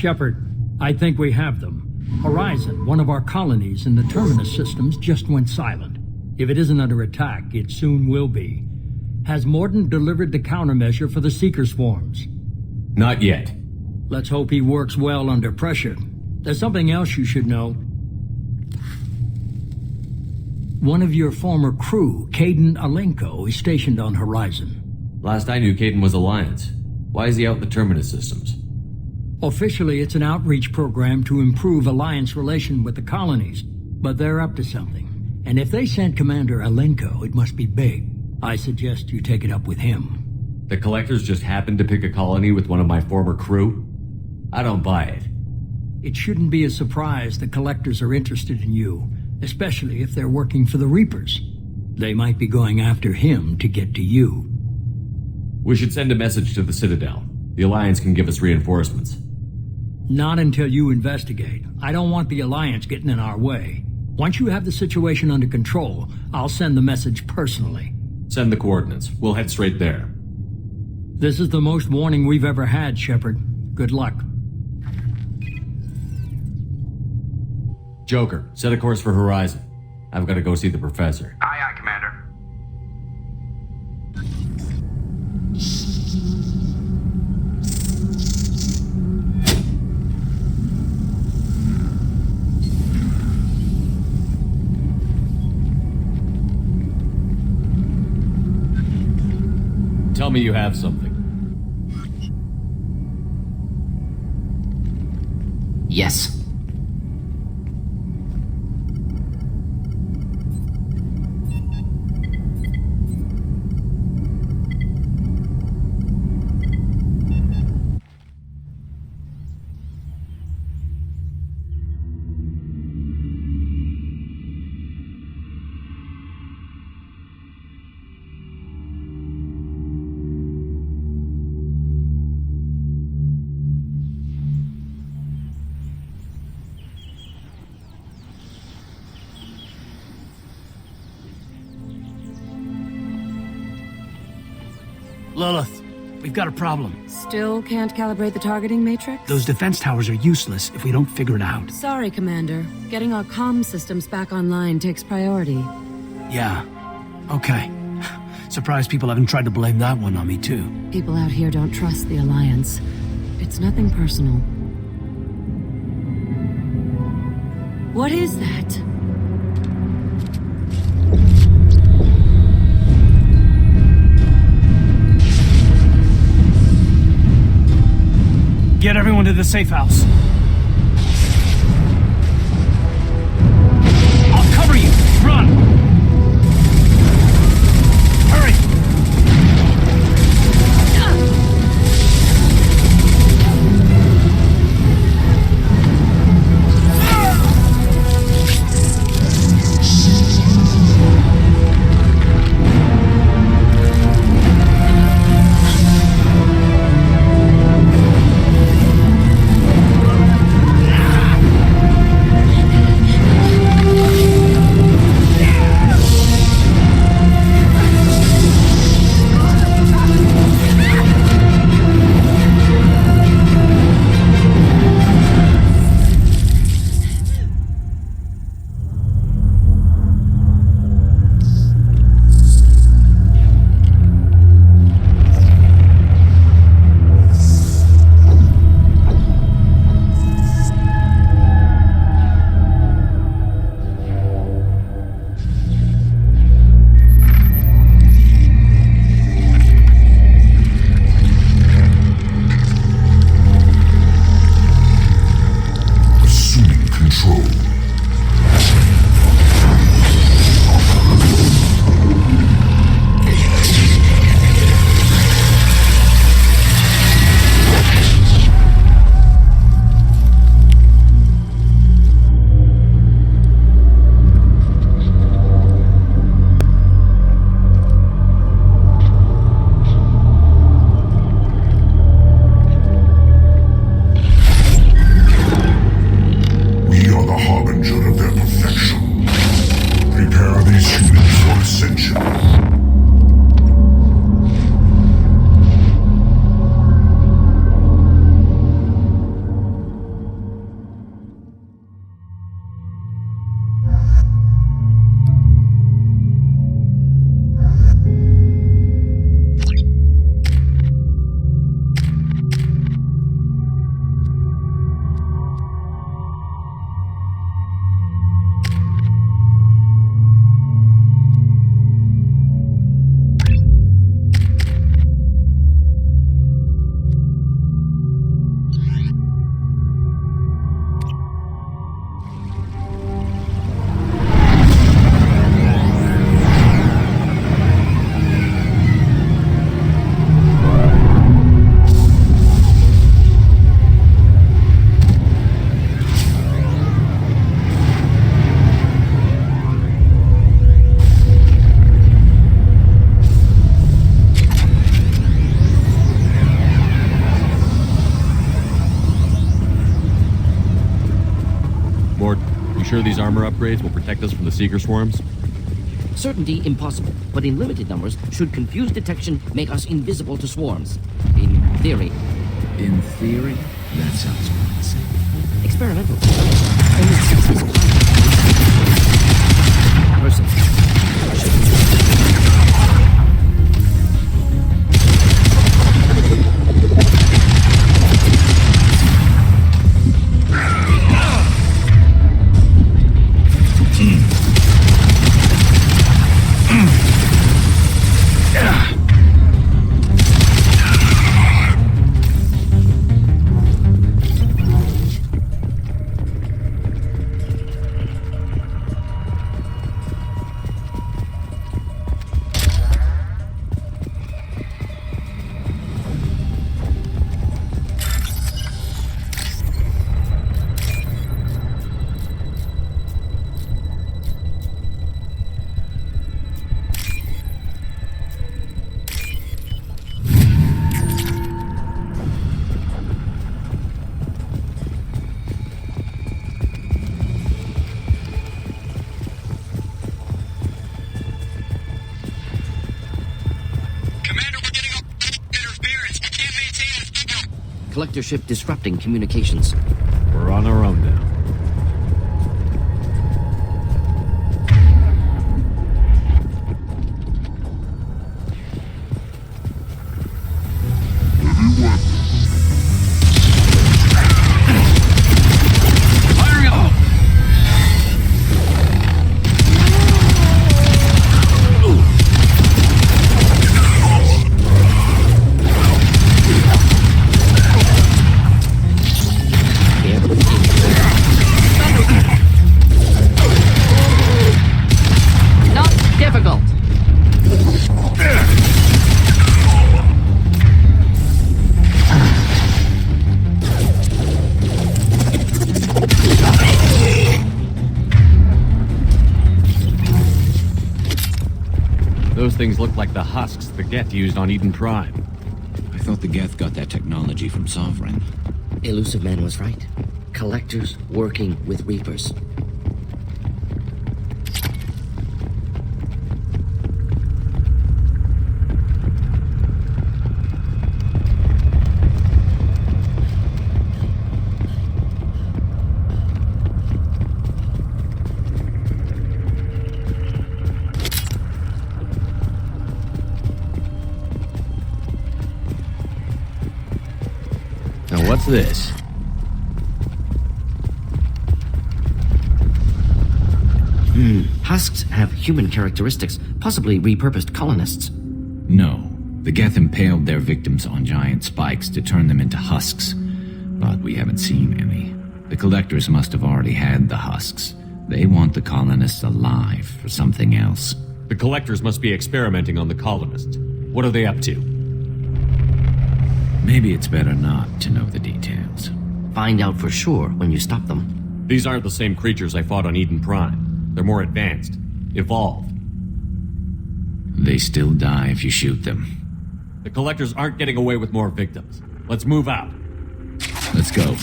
Shepard, I think we have them. Horizon, one of our colonies in the Terminus systems, just went silent. If it isn't under attack, it soon will be. Has Mordin delivered the countermeasure for the Seeker swarms? Not yet. Let's hope he works well under pressure. There's something else you should know. One of your former crew, Kaidan Alenko, is stationed on Horizon. Last I knew, Kaidan was Alliance. Why is he out in the Terminus systems? Officially, it's an outreach program to improve Alliance relation with the colonies, but they're up to something. And if they sent Commander Alenko, it must be big. I suggest you take it up with him. The Collectors just happened to pick a colony with one of my former crew? I don't buy it. It shouldn't be a surprise the Collectors are interested in you, especially if they're working for the Reapers. They might be going after him to get to you. We should send a message to the Citadel. The Alliance can give us reinforcements. Not until you investigate. I don't want the Alliance getting in our way. Once you have the situation under control, I'll send the message personally. Send the coordinates. We'll head straight there. This is the most warning we've ever had, Shepard. Good luck. Joker, set a course for Horizon. I've got to go see the Professor. Aye, aye, Commander. Tell me you have something. Yes. Lilith, we've got a problem. Still can't calibrate the targeting matrix? Those defense towers are useless if we don't figure it out. Sorry, Commander. Getting our comm systems back online takes priority. Yeah. Okay. Surprised people haven't tried to blame that one on me, too. People out here don't trust the Alliance. It's nothing personal. What is that? Get everyone to the safe house. I'll cover you. Run! Hurry! You sure these armor upgrades will protect us from the Seeker swarms? Certainty impossible, but in limited numbers, should confused detection make us invisible to swarms. In theory. In theory, that sounds promising. Experimental. Only success person. Collector ship disrupting communications. We're on our own now. Not difficult. Those things look like the husks the Geth used on Eden Prime. I thought the Geth got that technology from Sovereign. Elusive Man was right. Collectors working with Reapers. Now what's this? Husks have human characteristics, possibly repurposed colonists. No. The Geth impaled their victims on giant spikes to turn them into husks. But we haven't seen any. The Collectors must have already had the husks. They want the colonists alive for something else. The Collectors must be experimenting on the colonists. What are they up to? Maybe it's better not to know the details. Find out for sure when you stop them. These aren't the same creatures I fought on Eden Prime. They're more advanced. Evolved. They still die if you shoot them. The Collectors aren't getting away with more victims. Let's move out. Let's go.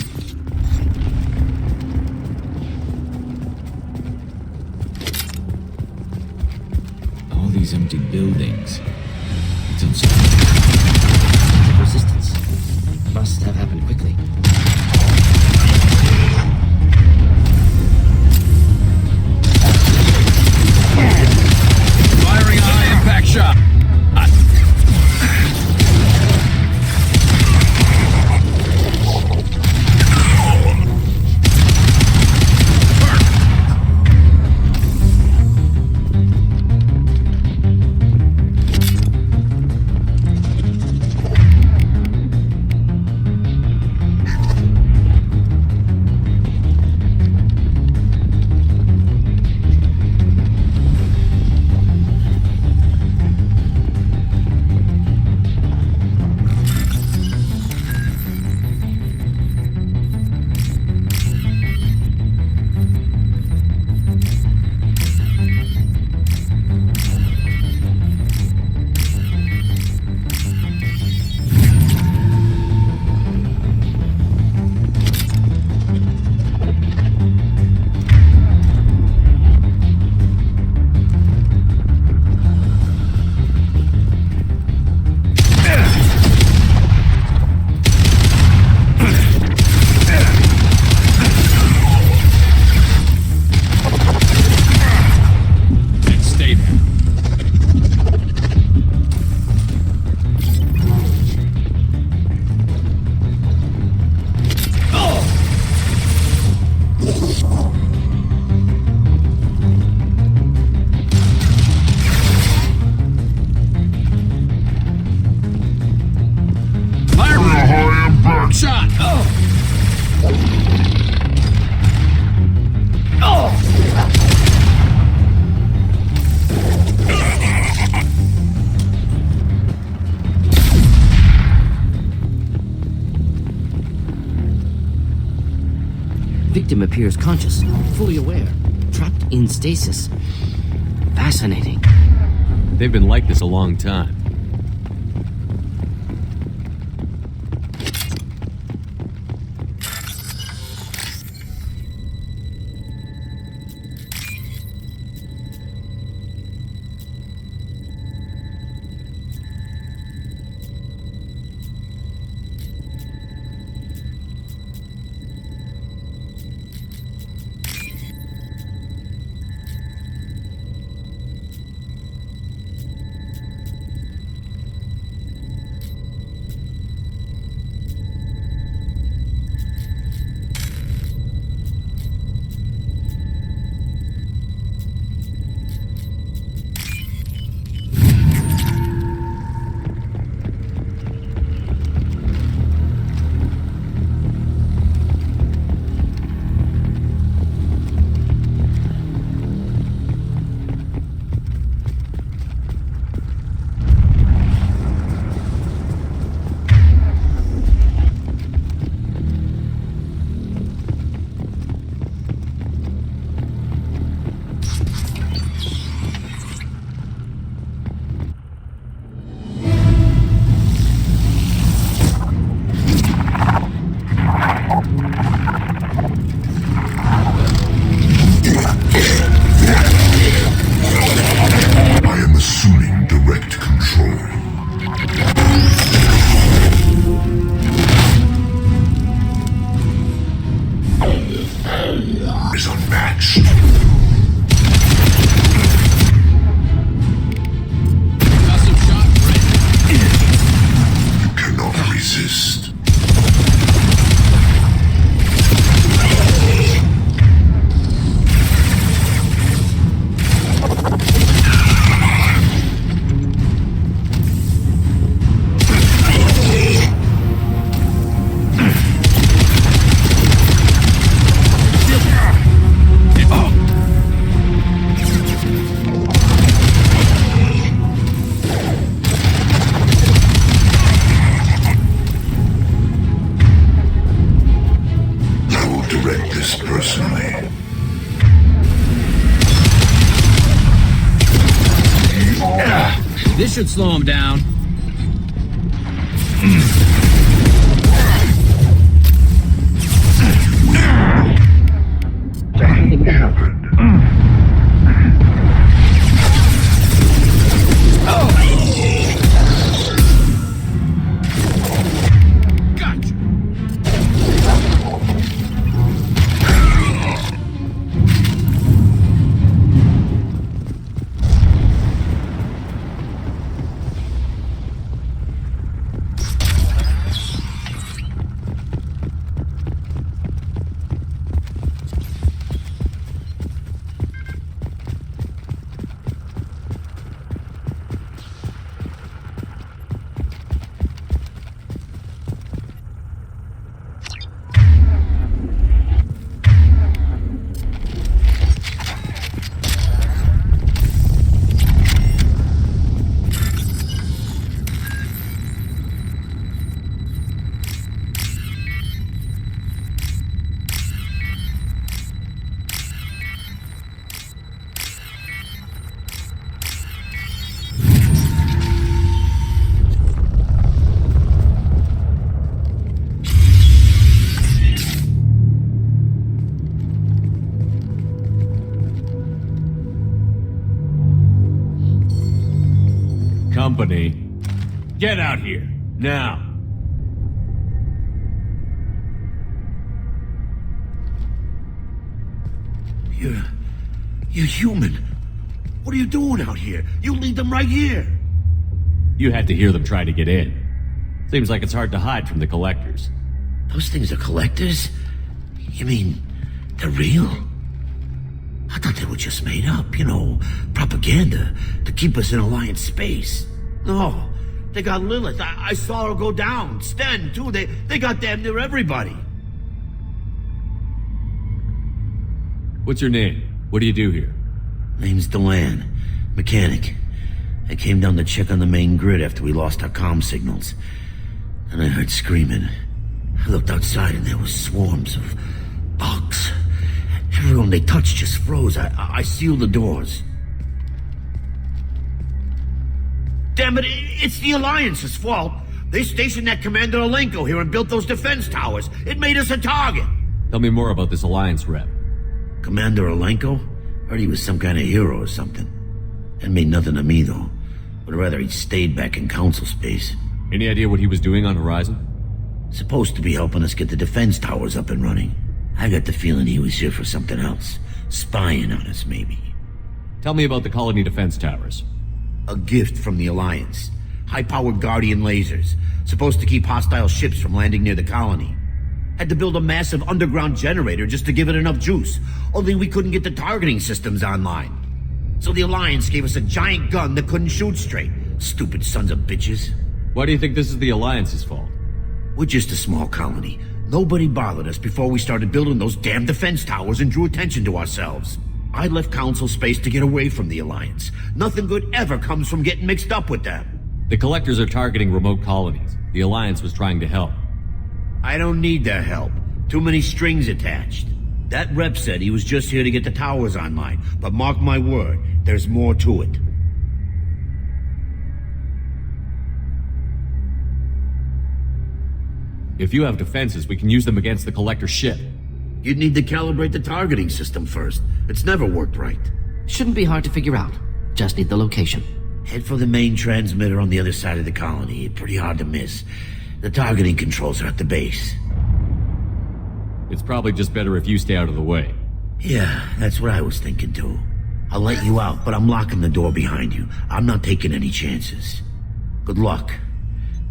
All these empty buildings. It's uncertain. Resistance must have happened quickly. Firing a high-impact shot. victim appears conscious, fully aware, trapped in stasis. Fascinating. They've been like this a long time. This should slow him down. Something happened. Company, get out here, now. You're human. What are you doing out here? You lead them right here. You had to hear them try to get in. Seems like it's hard to hide from the collectors. Those things are collectors? You mean, they're real? I thought they were just made up, propaganda to keep us in Alliance space. No, they got Lilith. I saw her go down. Sten, too. They got damn near everybody. What's your name? What do you do here? Name's Delan, mechanic. I came down to check on the main grid after we lost our comm signals. And I heard screaming. I looked outside and there was swarms of bugs. one they touched just froze. I sealed the doors. Damn it, it's the Alliance's fault. They stationed that Commander Alenko here and built those defense towers. It made us a target. Tell me more about this Alliance rep. Commander Alenko? Heard he was some kind of hero or something. That made nothing to me, though. Would rather he'd stayed back in Council space. Any idea what he was doing on Horizon? Supposed to be helping us get the defense towers up and running. I got the feeling he was here for something else. Spying on us, maybe. Tell me about the colony defense towers. A gift from the Alliance. High-powered Guardian lasers. Supposed to keep hostile ships from landing near the colony. Had to build a massive underground generator just to give it enough juice. Only we couldn't get the targeting systems online. So the Alliance gave us a giant gun that couldn't shoot straight. Stupid sons of bitches. Why do you think this is the Alliance's fault? We're just a small colony. Nobody bothered us before we started building those damn defense towers and drew attention to ourselves. I left Council space to get away from the Alliance. Nothing good ever comes from getting mixed up with them. The Collectors are targeting remote colonies. The Alliance was trying to help. I don't need their help. Too many strings attached. That rep said he was just here to get the towers online, but mark my word, there's more to it. If you have defenses, we can use them against the Collector ship. You'd need to calibrate the targeting system first. It's never worked right. Shouldn't be hard to figure out. Just need the location. Head for the main transmitter on the other side of the colony. Pretty hard to miss. The targeting controls are at the base. It's probably just better if you stay out of the way. Yeah, that's what I was thinking too. I'll let you out, but I'm locking the door behind you. I'm not taking any chances. Good luck.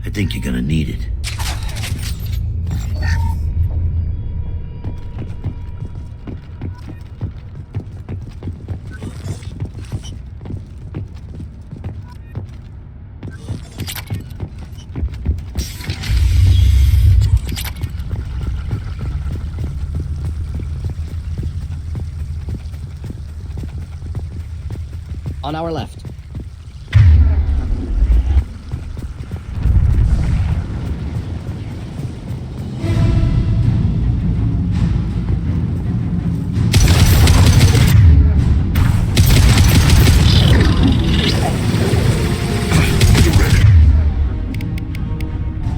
I think you're gonna need it. On our left.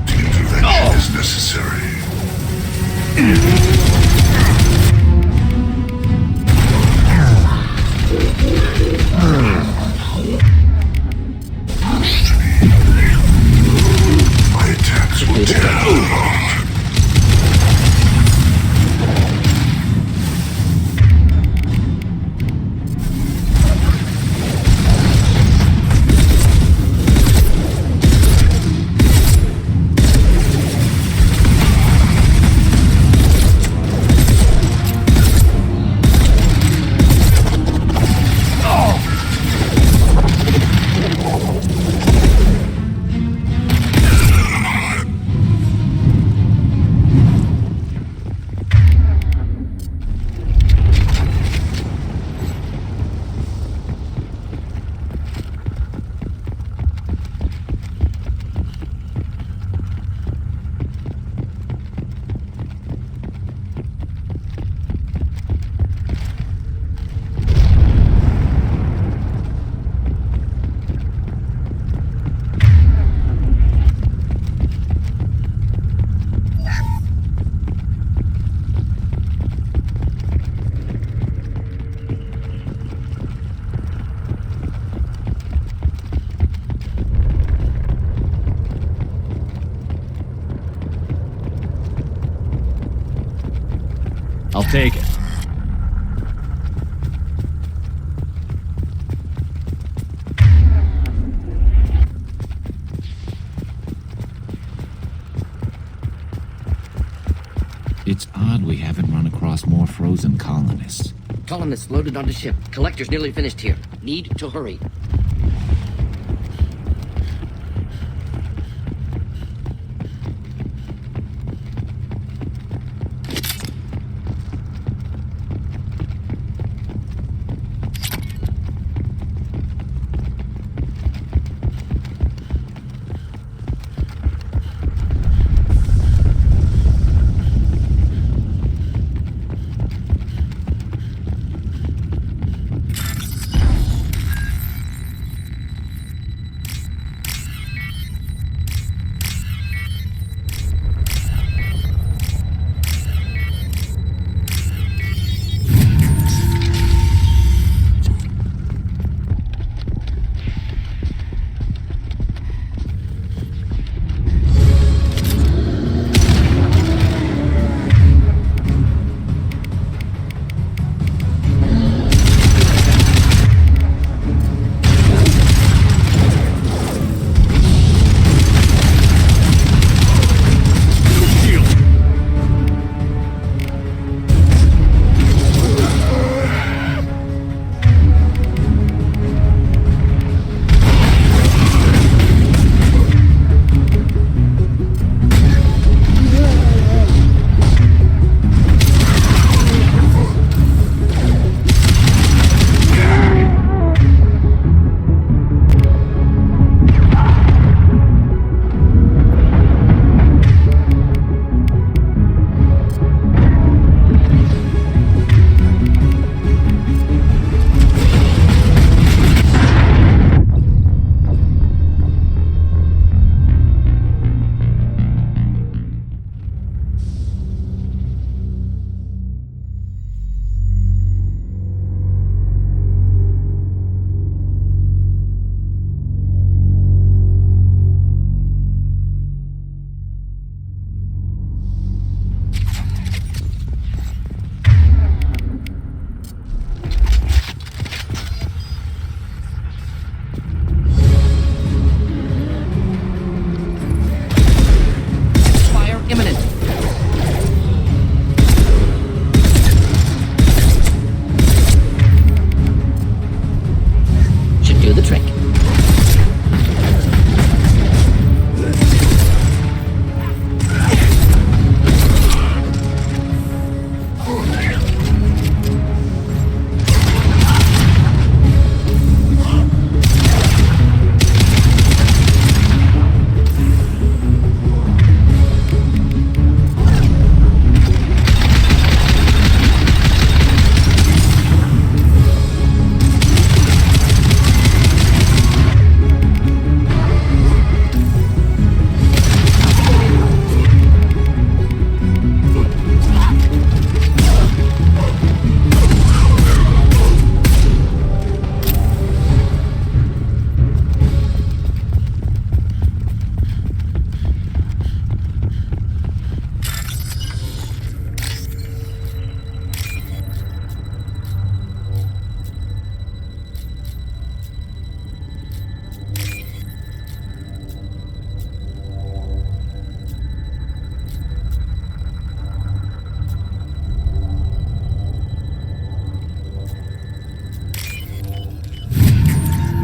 Intervention is necessary. My attacks will tear you apart. I'll take it. It's odd we haven't run across more frozen colonists. Colonists loaded onto ship. Collectors nearly finished here. Need to hurry.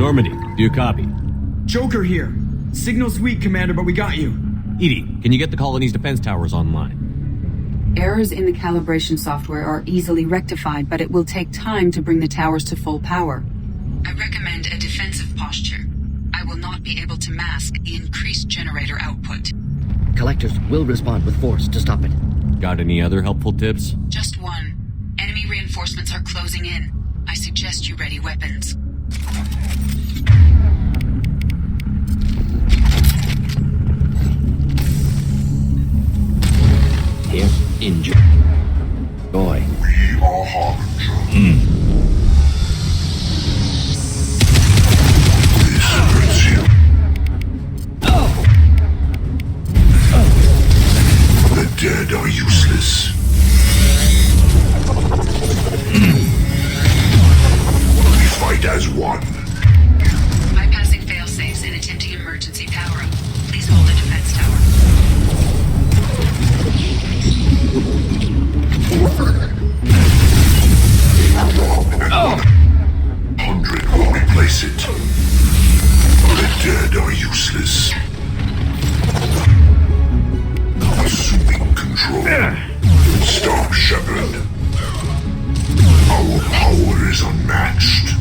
Normandy, do you copy? Joker here. Signal's weak, Commander, but we got you. Edie, can you get the colony's defense towers online? Errors in the calibration software are easily rectified, but it will take time to bring the towers to full power. I recommend a defensive posture. I will not be able to mask the increased generator output. Collectors will respond with force to stop it. Got any other helpful tips? Just one. Enemy reinforcements are closing in. I suggest you ready weapons. Here, enjoy. Boy. We are Harbinger. This hurts you. The dead are useless. We fight as one. Bypassing failsafes and attempting emergency power-up. Please hold the defense tower. 100 will replace it. The dead are useless. Assuming control. Stop, Shepard. Our power is unmatched.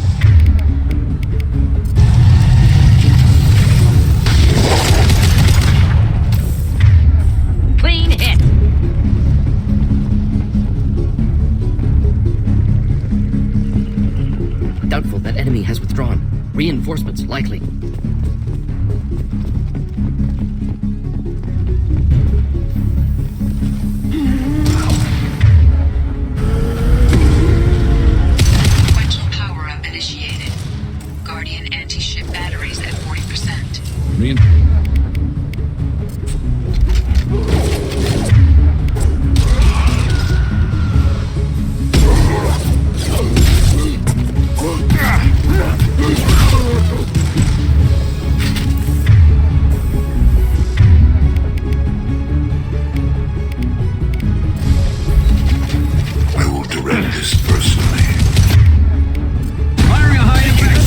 Clean hit! Doubtful that enemy has withdrawn. Reinforcements likely. Sequential power-up initiated. Guardian anti-ship batteries at 40%. I will direct this personally. Firing a high-impact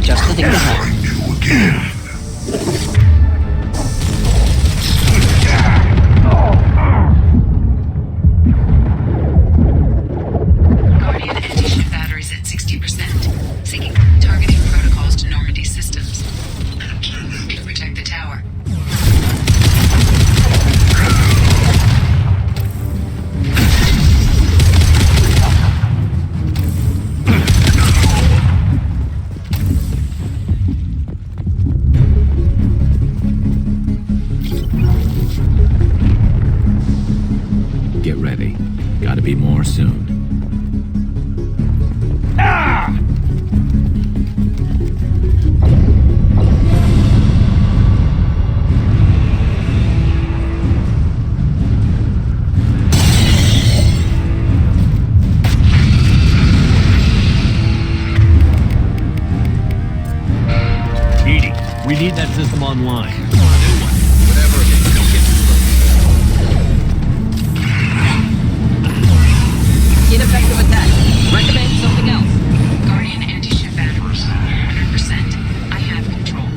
Just the thing to have. Find you again. Guardian anti-ship batteries at 60%. Seeking targeting protocols to Normandy systems. Protect the tower. Get ready. Gotta be more soon. Edie, we need that system online. Ineffective attack. Recommend something else. Guardian anti-ship batteries. 100%. I have control.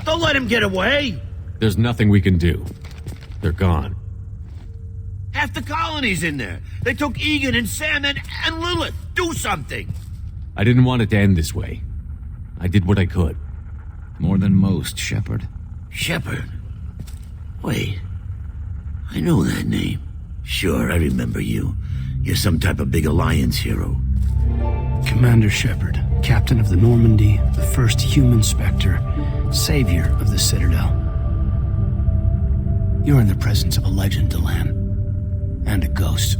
Don't let him get away! There's nothing we can do. They're gone. Half the colony's in there. They took Egan and Sam and Lilith. Do something! I didn't want it to end this way. I did what I could. More than most, Shepard. Shepard? Wait. I know that name. Sure, I remember you. You're some type of big Alliance hero. Commander Shepard, captain of the Normandy, the first human Spectre, savior of the Citadel. You're in the presence of a legend, Delan. And a ghost.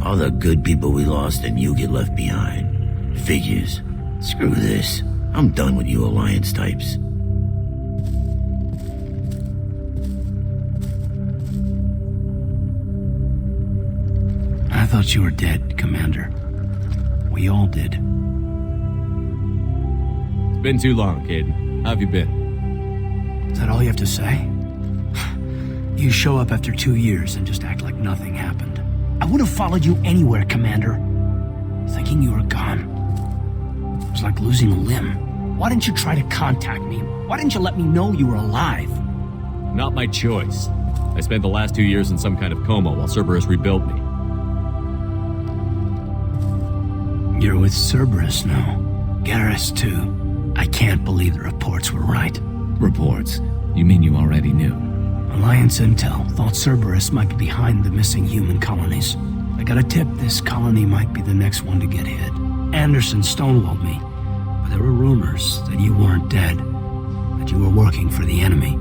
All the good people we lost and you get left behind. Figures. Screw this. I'm done with you Alliance types. I thought you were dead, Commander. We all did. It's been too long, Kaidan. How have you been? Is that all you have to say? You show up after 2 years and just act like nothing happened. I would have followed you anywhere, Commander. Thinking you were gone. It was like losing a limb. Why didn't you try to contact me? Why didn't you let me know you were alive? Not my choice. I spent the last 2 years in some kind of coma while Cerberus rebuilt me. You're with Cerberus now. Garrus, too. I can't believe the reports were right. Reports? You mean you already knew? Alliance intel thought Cerberus might be behind the missing human colonies. I got a tip this colony might be the next one to get hit. Anderson stonewalled me, but there were rumors that you weren't dead, that you were working for the enemy.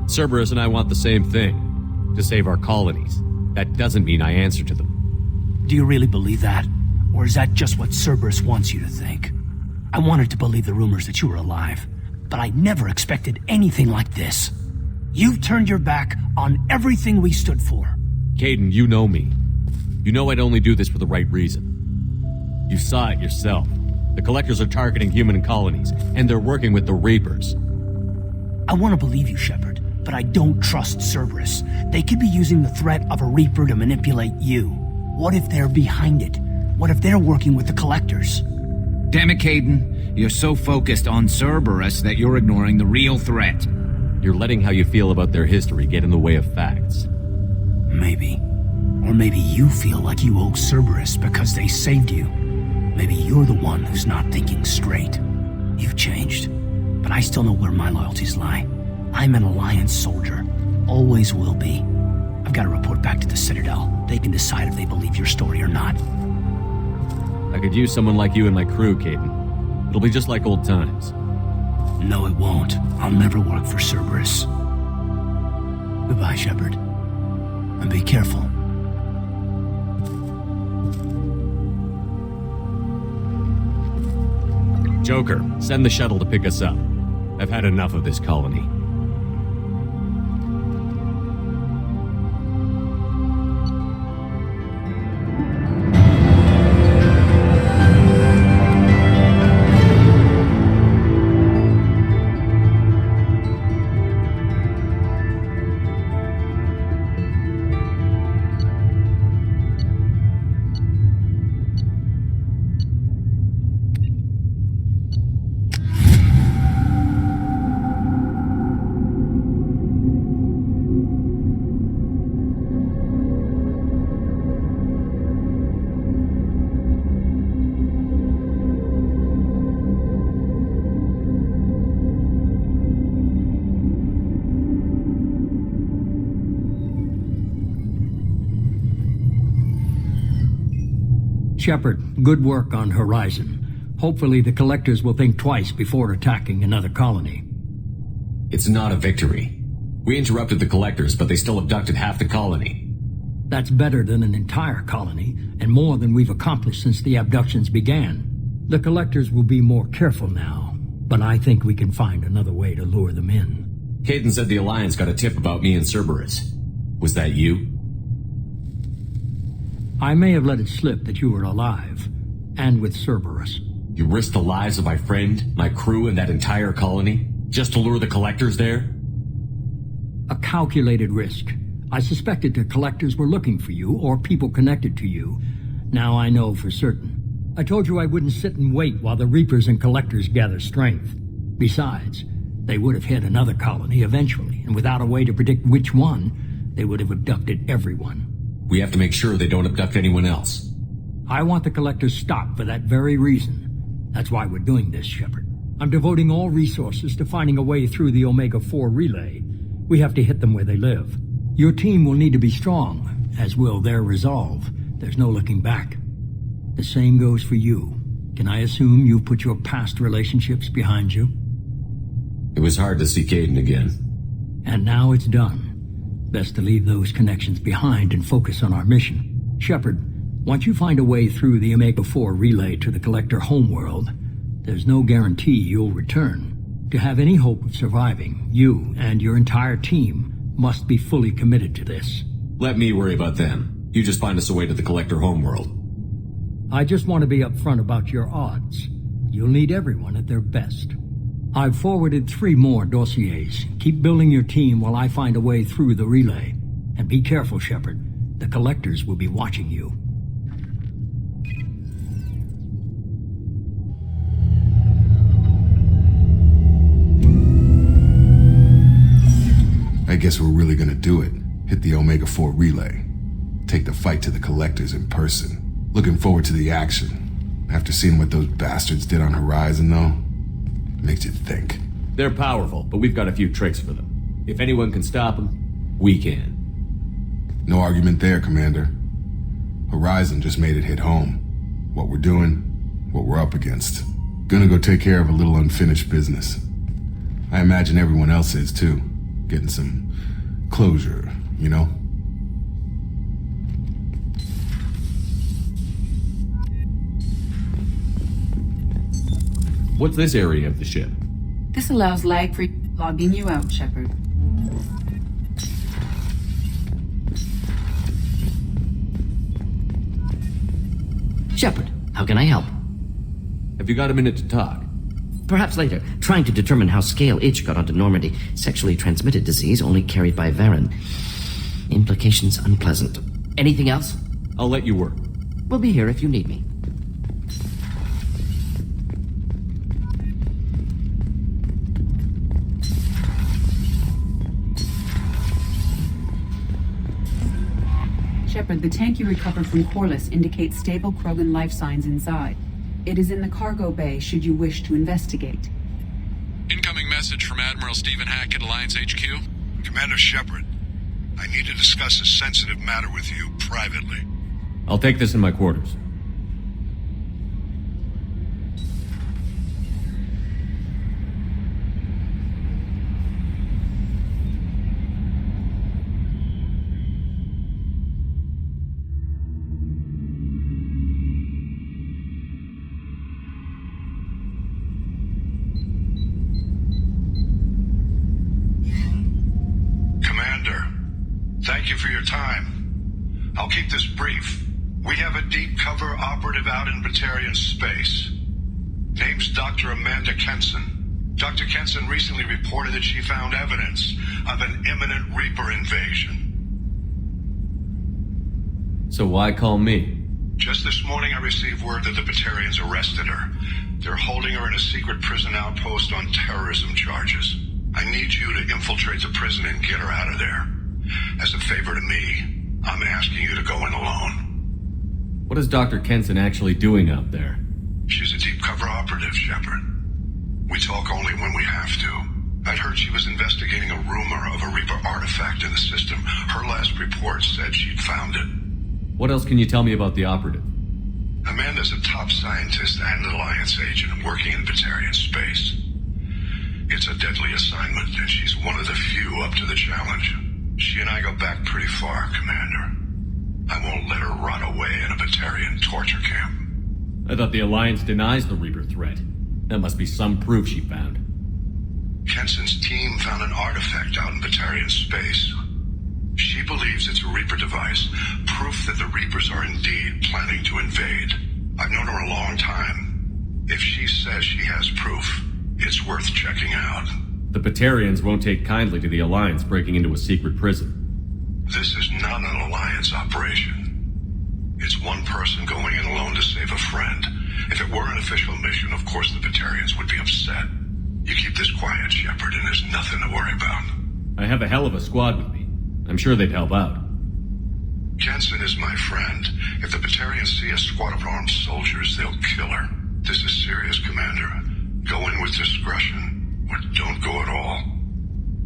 Cerberus and I want the same thing. To save our colonies. That doesn't mean I answer to them. Do you really believe that? Or is that just what Cerberus wants you to think? I wanted to believe the rumors that you were alive, but I never expected anything like this. You've turned your back on everything we stood for. Kaidan, you know me. You know I'd only do this for the right reason. You saw it yourself. The Collectors are targeting human colonies, and they're working with the Reapers. I want to believe you, Shepard, but I don't trust Cerberus. They could be using the threat of a Reaper to manipulate you. What if they're behind it? What if they're working with the Collectors? Damn it, Kaidan. You're so focused on Cerberus that you're ignoring the real threat. You're letting how you feel about their history get in the way of facts. Maybe. Or maybe you feel like you owe Cerberus because they saved you. Maybe you're the one who's not thinking straight. You've changed, but I still know where my loyalties lie. I'm an Alliance soldier. Always will be. I've got to report back to the Citadel. They can decide if they believe your story or not. I could use someone like you in my crew, Kaidan. It'll be just like old times. No, it won't. I'll never work for Cerberus. Goodbye, Shepard. And be careful. Joker, send the shuttle to pick us up. I've had enough of this colony. Shepard, good work on Horizon. Hopefully the Collectors will think twice before attacking another colony. It's not a victory. We interrupted the Collectors, but they still abducted half the colony. That's better than an entire colony, and more than we've accomplished since the abductions began. The Collectors will be more careful now, but I think we can find another way to lure them in. Kaidan said the Alliance got a tip about me and Cerberus. Was that you? I may have let it slip that you were alive, and with Cerberus. You risked the lives of my friend, my crew, and that entire colony, just to lure the Collectors there? A calculated risk. I suspected the Collectors were looking for you, or people connected to you. Now I know for certain. I told you I wouldn't sit and wait while the Reapers and Collectors gather strength. Besides, they would have hit another colony eventually, and without a way to predict which one, they would have abducted everyone. We have to make sure they don't abduct anyone else. I want the Collectors stopped for that very reason. That's why we're doing this, Shepard. I'm devoting all resources to finding a way through the Omega-4 relay. We have to hit them where they live. Your team will need to be strong, as will their resolve. There's no looking back. The same goes for you. Can I assume you've put your past relationships behind you? It was hard to see Kaidan again. And now it's done. Best to leave those connections behind and focus on our mission. Shepard, once you find a way through the Omega-4 relay to the Collector homeworld, there's no guarantee you'll return. To have any hope of surviving, you and your entire team must be fully committed to this. Let me worry about them. You just find us a way to the Collector homeworld. I just want to be upfront about your odds. You'll need everyone at their best. I've forwarded 3 more dossiers. Keep building your team while I find a way through the relay. And be careful, Shepard. The Collectors will be watching you. I guess we're really gonna do it. Hit the Omega-4 relay. Take the fight to the Collectors in person. Looking forward to the action. After seeing what those bastards did on Horizon, though, makes you think. They're powerful, but we've got a few tricks for them. If anyone can stop them, we can. No argument there, Commander. Horizon just made it hit home. What we're doing, what we're up against. Gonna go take care of a little unfinished business. I imagine everyone else is, too. Getting some closure, you know? What's this area of the ship? This allows lag-free logging you out, Shepard. Shepard, how can I help? Have you got a minute to talk? Perhaps later. Trying to determine how Scale H got onto Normandy. Sexually transmitted disease only carried by Varen. Implications unpleasant. Anything else? I'll let you work. We'll be here if you need me. Shepard, the tank you recovered from Corliss indicates stable Krogan life signs inside. It is in the cargo bay should you wish to investigate. Incoming message from Admiral Stephen Hackett, Alliance HQ. Commander Shepard, I need to discuss a sensitive matter with you privately. I'll take this in my quarters. Thank you for your time. I'll keep this brief. We have a deep cover operative out in Batarian space. Name's Dr. Amanda Kenson. Dr. Kenson recently reported that she found evidence of an imminent Reaper invasion. So why call me? Just this morning I received word that the Batarians arrested her. They're holding her in a secret prison outpost on terrorism charges. I need you to infiltrate the prison and get her out of there. As a favor to me, I'm asking you to go in alone. What is Dr. Kenson actually doing out there? She's a deep cover operative, Shepard. We talk only when we have to. I'd heard she was investigating a rumor of a Reaper artifact in the system. Her last report said she'd found it. What else can you tell me about the operative? Amanda's a top scientist and an Alliance agent working in Batarian space. It's a deadly assignment, and she's one of the few up to the challenge. She and I go back pretty far, Commander. I won't let her rot away in a Batarian torture camp. I thought the Alliance denies the Reaper threat. That must be some proof she found. Kenson's team found an artifact out in Batarian space. She believes it's a Reaper device, proof that the Reapers are indeed planning to invade. I've known her a long time. If she says she has proof, it's worth checking out. The Batarians won't take kindly to the Alliance breaking into a secret prison. This is not an Alliance operation. It's one person going in alone to save a friend. If it were an official mission, of course the Batarians would be upset. You keep Shepard, and there's nothing to worry about. I have a hell of a squad with me. I'm sure they'd help out. Jensen is my friend. If the Batarians see a squad of armed soldiers, they'll kill her. This is serious, Commander. Go in with discretion, or don't go at all.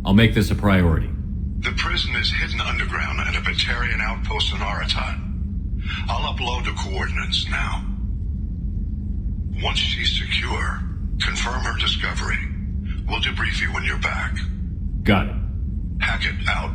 I'll make this a priority. The prison is hidden underground at a Batarian outpost in Aratat. I'll upload the coordinates now. Once she's secure, confirm her discovery. We'll debrief you when you're back. Got it. Hackett out.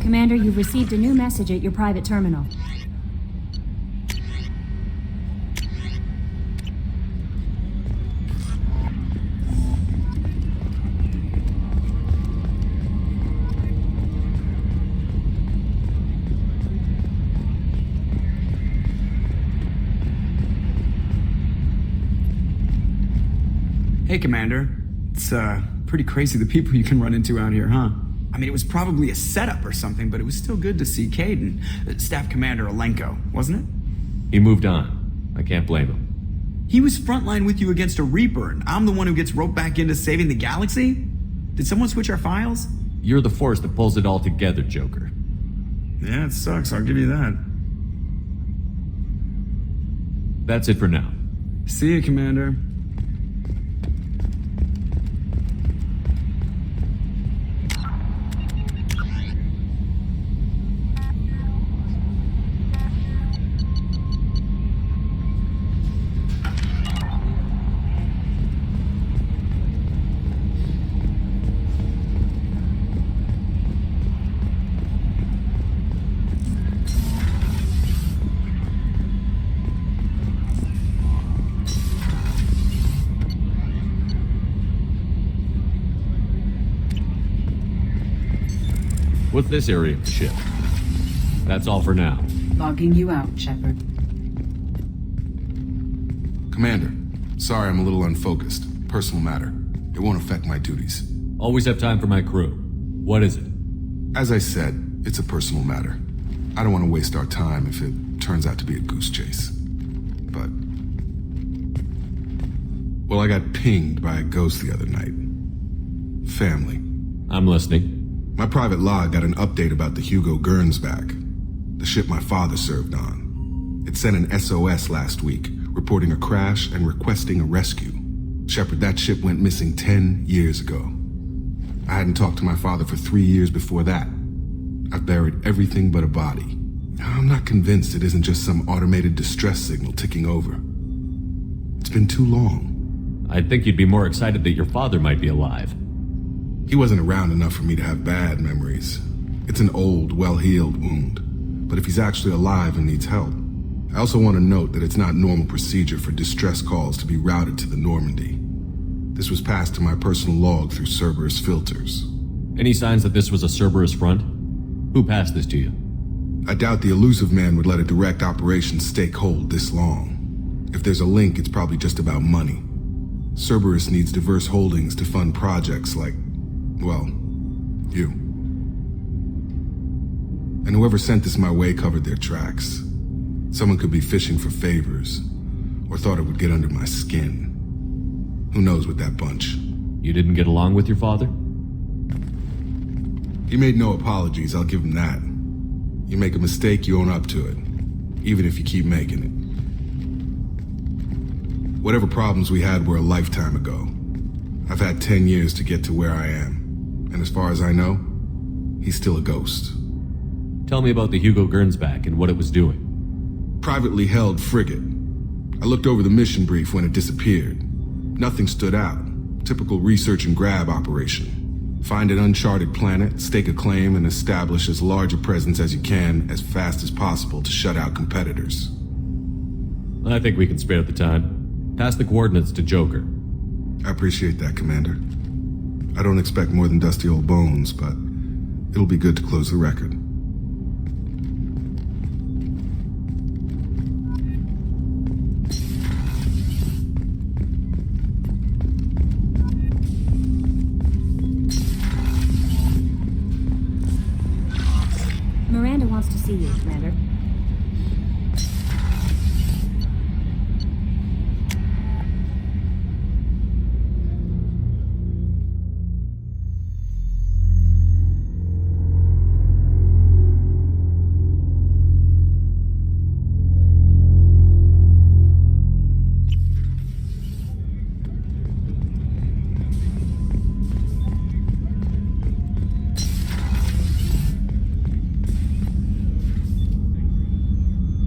Commander, you've received a new message at your private terminal. Hey, Commander. It's, pretty crazy the people you can run into out here, huh? I mean, it was probably a setup or something, but it was still good to see Kaidan, Staff Commander Alenko, wasn't it? He moved on. I can't blame him. He was frontline with you against a Reaper, and I'm the one who gets roped back into saving the galaxy? Did someone switch our files? You're the force that pulls it all together, Joker. Yeah, it sucks, I'll give you that. That's it for now. See you, Commander. What's this area of the ship? That's all for now. Logging you out, Shepard. Commander, sorry I'm a little unfocused. Personal matter. It won't affect my duties. Always have time for my crew. What is it? As I said, it's a personal matter. I don't want to waste our time if it turns out to be a goose chase. But... well, I got pinged by a ghost the other night. Family. I'm listening. My private log got an update about the Hugo Gernsback, the ship my father served on. It sent an SOS last week, reporting a crash and requesting a rescue. Shepard, that ship went missing 10 years ago. I hadn't talked to my father for 3 years before that. I've buried everything but a body. I'm not convinced it isn't just some automated distress signal ticking over. It's been too long. I'd think you'd be more excited that your father might be alive. He wasn't around enough for me to have bad memories. It's an old, well-healed wound. But if he's actually alive and needs help, I also want to note that it's not normal procedure for distress calls to be routed to the Normandy. This was passed to my personal log through Cerberus filters. Any signs that this was a Cerberus front? Who passed this to you? I doubt the elusive man would let a direct operation stake hold this long. If there's a link, it's probably just about money. Cerberus needs diverse holdings to fund projects like, well, you. And whoever sent this my way covered their tracks. Someone could be fishing for favors, or thought it would get under my skin. Who knows with that bunch? You didn't get along with your father? He made no apologies, I'll give him that. You make a mistake, you own up to it. Even if you keep making it. Whatever problems we had were a lifetime ago. I've had 10 years to get to where I am. And as far as I know, he's still a ghost. Tell me about the Hugo Gernsback and what it was doing. Privately held frigate. I looked over the mission brief when it disappeared. Nothing stood out. Typical research and grab operation. Find an uncharted planet, stake a claim, and establish as large a presence as you can as fast as possible to shut out competitors. I think we can spare the time. Pass the coordinates to Joker. I appreciate that, Commander. I don't expect more than dusty old bones, but it'll be good to close the record. Miranda wants to see you, Commander.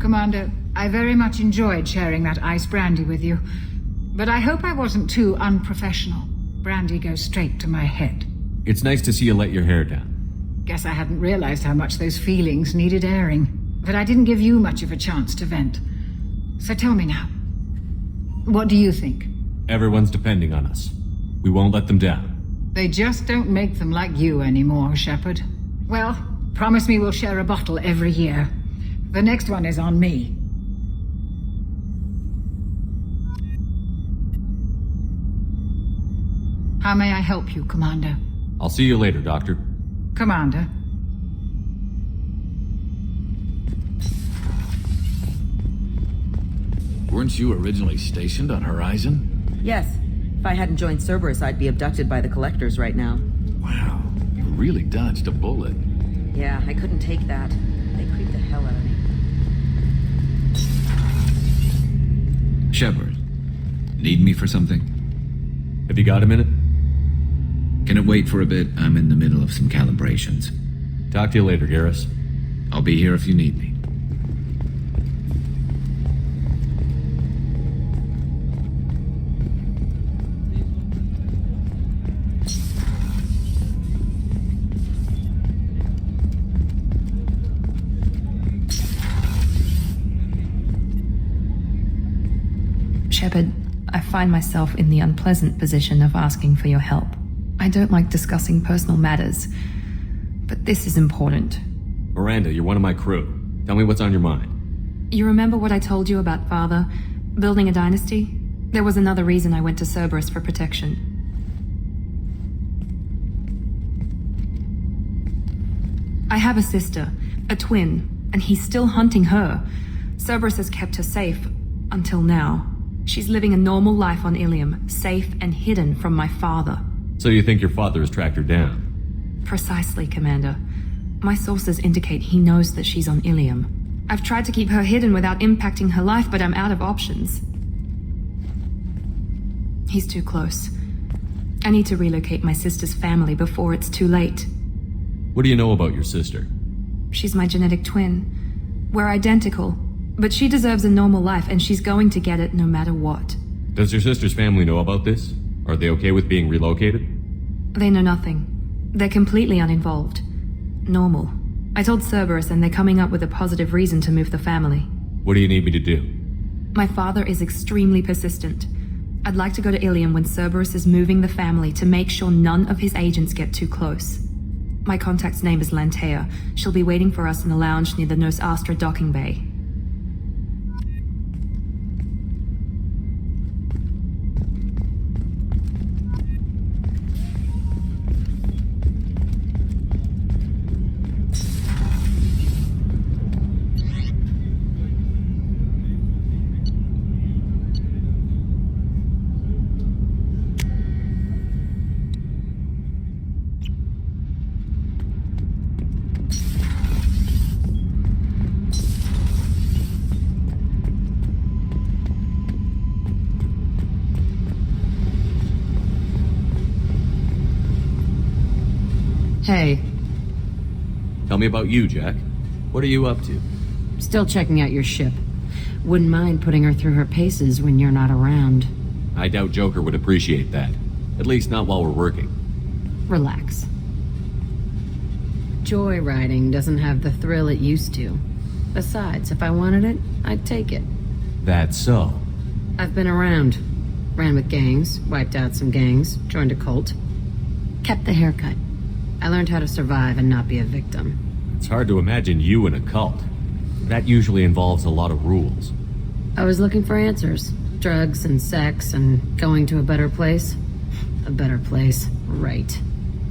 Commander, I very much enjoyed sharing that ice brandy with you. But I hope I wasn't too unprofessional. Brandy goes straight to my head. It's nice to see you let your hair down. Guess I hadn't realized how much those feelings needed airing. But I didn't give you much of a chance to vent. So tell me now. What do you think? Everyone's depending on us. We won't let them down. They just don't make them like you anymore, Shepard. Well, promise me we'll share a bottle every year. The next one is on me. How may I help you, Commander? I'll see you later, Doctor. Commander. Weren't you originally stationed on Horizon? Yes. If I hadn't joined Cerberus, I'd be abducted by the Collectors right now. Wow, you really dodged a bullet. Yeah, I couldn't take that. They creeped the hell out of me. Shepard, need me for something? Have you got a minute? Can it wait for a bit? I'm in the middle of some calibrations. Talk to you later, Garrus. I'll be here if you need me. Shepard, I find myself in the unpleasant position of asking for your help. I don't like discussing personal matters, but this is important. Miranda, you're one of my crew. Tell me what's on your mind. You remember what I told you about Father? Building a dynasty? There was another reason I went to Cerberus for protection. I have a sister, a twin, and he's still hunting her. Cerberus has kept her safe, until now. She's living a normal life on Ilium, safe and hidden from my father. So you think your father has tracked her down? Precisely, Commander. My sources indicate he knows that she's on Ilium. I've tried to keep her hidden without impacting her life, but I'm out of options. He's too close. I need to relocate my sister's family before it's too late. What do you know about your sister? She's my genetic twin. We're identical. But she deserves a normal life, and she's going to get it no matter what. Does your sister's family know about this? Are they okay with being relocated? They know nothing. They're completely uninvolved. Normal. I told Cerberus, and they're coming up with a positive reason to move the family. What do you need me to do? My father is extremely persistent. I'd like to go to Ilium when Cerberus is moving the family to make sure none of his agents get too close. My contact's name is Lantea. She'll be waiting for us in the lounge near the Nos Astra docking bay. Hey. Tell me about you, Jack. What are you up to? Still checking out your ship. Wouldn't mind putting her through her paces when you're not around. I doubt Joker would appreciate that. At least not while we're working. Relax. Joyriding doesn't have the thrill it used to. Besides, if I wanted it, I'd take it. That's so. I've been around. Ran with gangs, wiped out some gangs, joined a cult. Kept the haircut. I learned how to survive and not be a victim. It's hard to imagine you in a cult. That usually involves a lot of rules. I was looking for answers. Drugs and sex and going to a better place. A better place, right.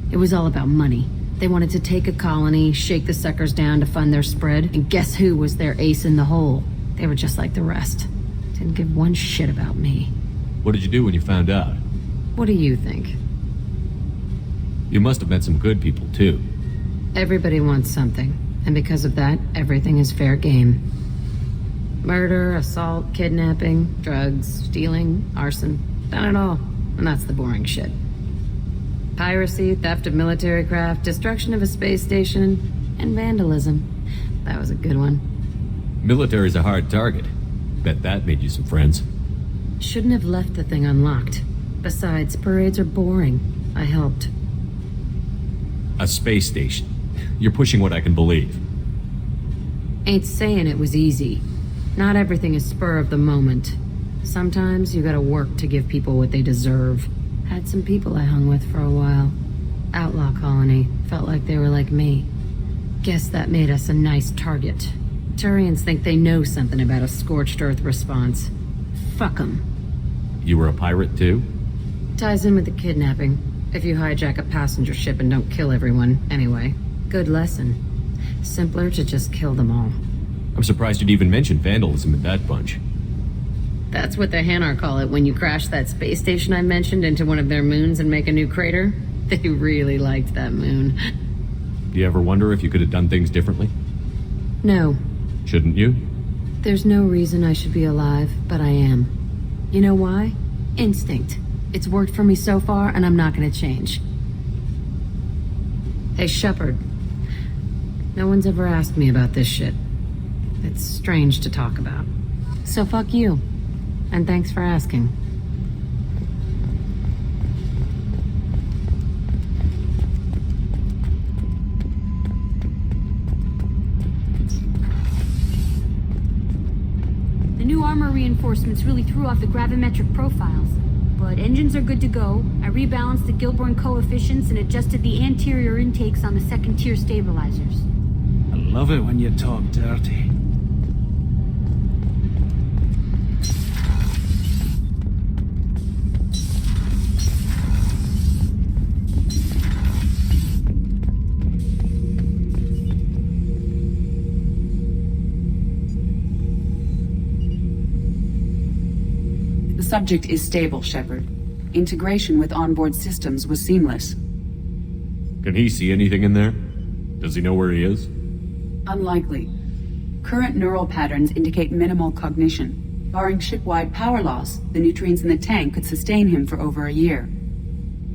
It was all about money. They wanted to take a colony, shake the suckers down to fund their spread, and guess who was their ace in the hole? They were just like the rest. Didn't give one shit about me. What did you do when you found out? What do you think? You must have met some good people, too. Everybody wants something, and because of that, everything is fair game. Murder, assault, kidnapping, drugs, stealing, arson, done it all. And that's the boring shit. Piracy, theft of military craft, destruction of a space station, and vandalism. That was a good one. Military's a hard target. Bet that made you some friends. Shouldn't have left the thing unlocked. Besides, parades are boring. I helped. A space station. You're pushing what I can believe. Ain't saying it was easy. Not everything is spur of the moment. Sometimes you gotta work to give people what they deserve. Had some people I hung with for a while. Outlaw colony. Felt like they were like me. Guess that made us a nice target. Turians think they know something about a scorched earth response. Fuck 'em. You were a pirate, too? Ties in with the kidnapping. If you hijack a passenger ship and don't kill everyone, anyway. Good lesson. Simpler to just kill them all. I'm surprised you'd even mention vandalism in that bunch. That's what the Hanar call it when you crash that space station I mentioned into one of their moons and make a new crater. They really liked that moon. Do you ever wonder if you could have done things differently? No. Shouldn't you? There's no reason I should be alive, but I am. You know why? Instinct. It's worked for me so far, and I'm not gonna change. Hey, Shepard. No one's ever asked me about this shit. It's strange to talk about. So fuck you. And thanks for asking. The new armor reinforcements really threw off the gravimetric profiles. But engines are good to go. I rebalanced the Gilborn coefficients and adjusted the anterior intakes on the second-tier stabilizers. I love it when you talk dirty. The subject is stable, Shepard. Integration with onboard systems was seamless. Can he see anything in there? Does he know where he is? Unlikely. Current neural patterns indicate minimal cognition. Barring ship-wide power loss, the nutrients in the tank could sustain him for over a year.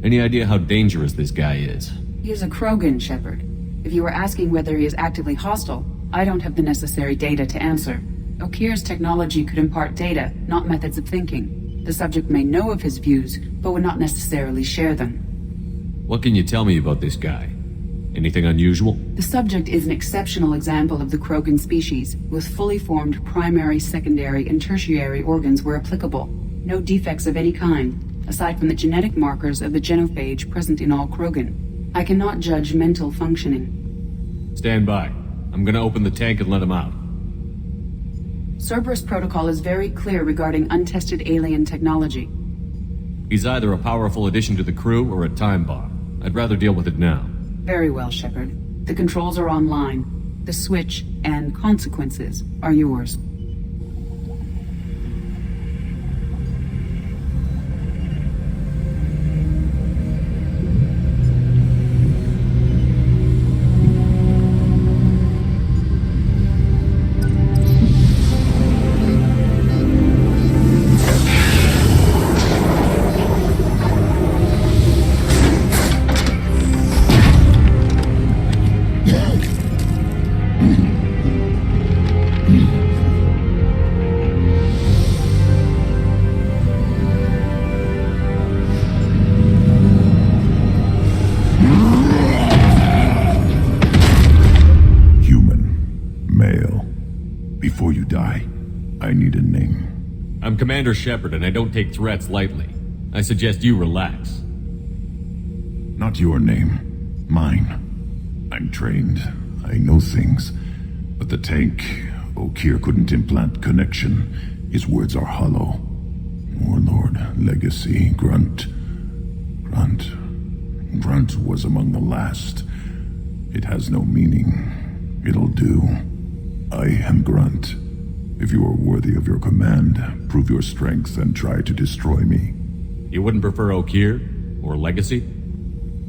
Any idea how dangerous this guy is? He is a Krogan, Shepard. If you were asking whether he is actively hostile, I don't have the necessary data to answer. Okir's technology could impart data, not methods of thinking. The subject may know of his views, but would not necessarily share them. What can you tell me about this guy? Anything unusual? The subject is an exceptional example of the Krogan species, with fully formed primary, secondary, and tertiary organs where applicable. No defects of any kind, aside from the genetic markers of the genophage present in all Krogan. I cannot judge mental functioning. Stand by. I'm gonna open the tank and let him out. Cerberus protocol is very clear regarding untested alien technology. He's either a powerful addition to the crew or a time bomb. I'd rather deal with it now. Very well, Shepard. The controls are online. The switch and consequences are yours. Before you die, I need a name. I'm Commander Shepard, and I don't take threats lightly. I suggest you relax. Not your name. Mine. I'm trained. I know things. But the tank, Okeer couldn't implant connection. His words are hollow. Warlord, Legacy, Grunt. Grunt was among the last. It has no meaning. It'll do. I am Grunt. If you are worthy of your command, prove your strength and try to destroy me. You wouldn't prefer Okeer? Or Legacy?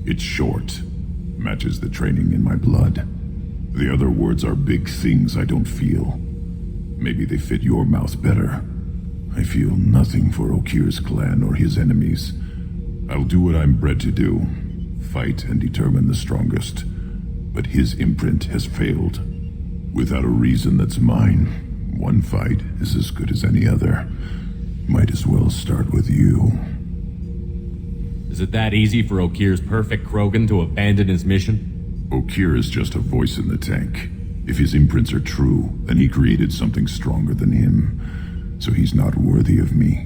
It's short. Matches the training in my blood. The other words are big things I don't feel. Maybe they fit your mouth better. I feel nothing for Okeer's clan or his enemies. I'll do what I'm bred to do. Fight and determine the strongest. But his imprint has failed. Without a reason that's mine, one fight is as good as any other. Might as well start with you. Is it that easy for Okeer's perfect Krogan to abandon his mission? Okeer is just a voice in the tank. If his imprints are true, then he created something stronger than him. So he's not worthy of me.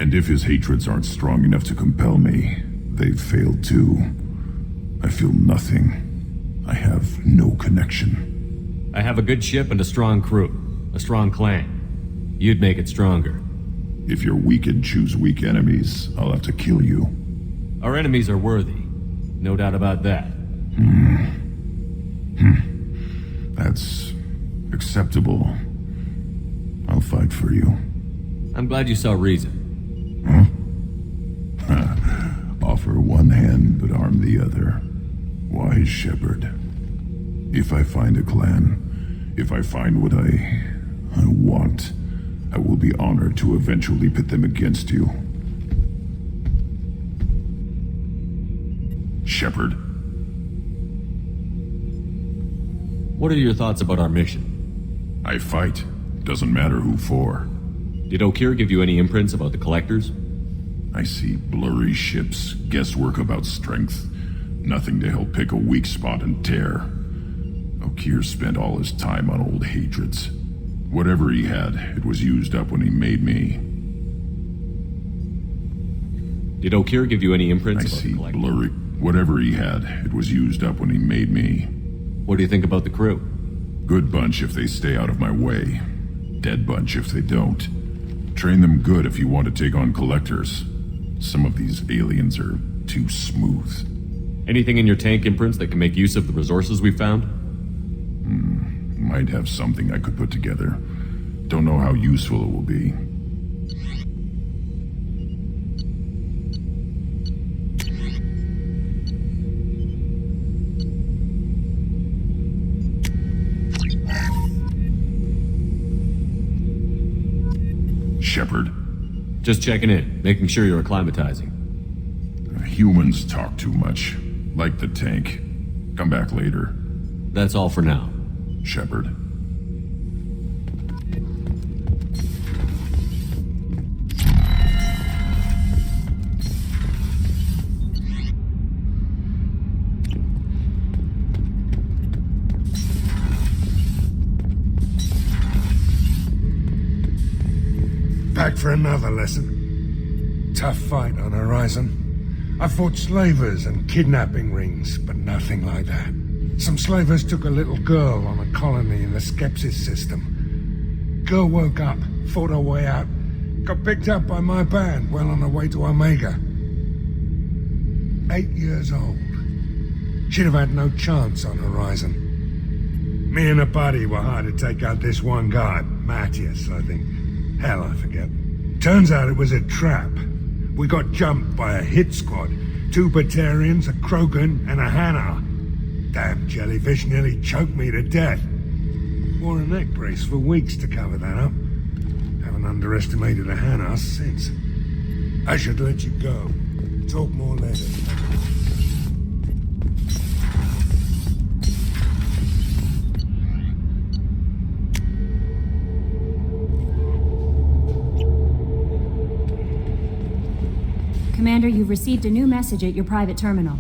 And if his hatreds aren't strong enough to compel me, they've failed too. I feel nothing. I have no connection. I have a good ship and a strong crew. A strong clan. You'd make it stronger. If you're weak and choose weak enemies, I'll have to kill you. Our enemies are worthy. No doubt about that. That's acceptable. I'll fight for you. I'm glad you saw reason. Offer one hand, but arm the other. Wise Shepard. If I find a clan, if I find what I want, I will be honored to eventually pit them against you. Shepard. What are your thoughts about our mission? I fight. Doesn't matter who for. Did Okeer give you any imprints about the Collectors? I see blurry ships, guesswork about strength. Nothing to help pick a weak spot and tear. Okeer spent all his time on old hatreds. Whatever he had, it was used up when he made me. Did Okeer give you any imprints about the Collectors? Blurry. Whatever he had, it was used up when he made me. What do you think about the crew? Good bunch if they stay out of my way. Dead bunch if they don't. Train them good if you want to take on Collectors. Some of these aliens are too smooth. Anything in your tank imprints that can make use of the resources we found? Might have something I could put together. Don't know how useful it will be. Shepard. Just checking in, making sure you're acclimatizing. Humans talk too much. Like the tank. Come back later. That's all for now. Shepard. Back for another lesson. Tough fight on Horizon. I fought slavers and kidnapping rings, but nothing like that. Some slavers took a little girl on a colony in the Skepsis system. Girl woke up, fought her way out, got picked up by my band well on her way to Omega. 8 years old. She'd have had no chance on Horizon. Me and a buddy were hired to take out this one guy, Matthias, I think. Hell, I forget. Turns out it was a trap. We got jumped by a hit squad. 2 Batarians, a Krogan, and a Hanar. Damn jellyfish nearly choked me to death. Wore a neck brace for weeks to cover that up. Haven't underestimated a Hanar since. I should let you go. Talk more later. Commander, you've received a new message at your private terminal.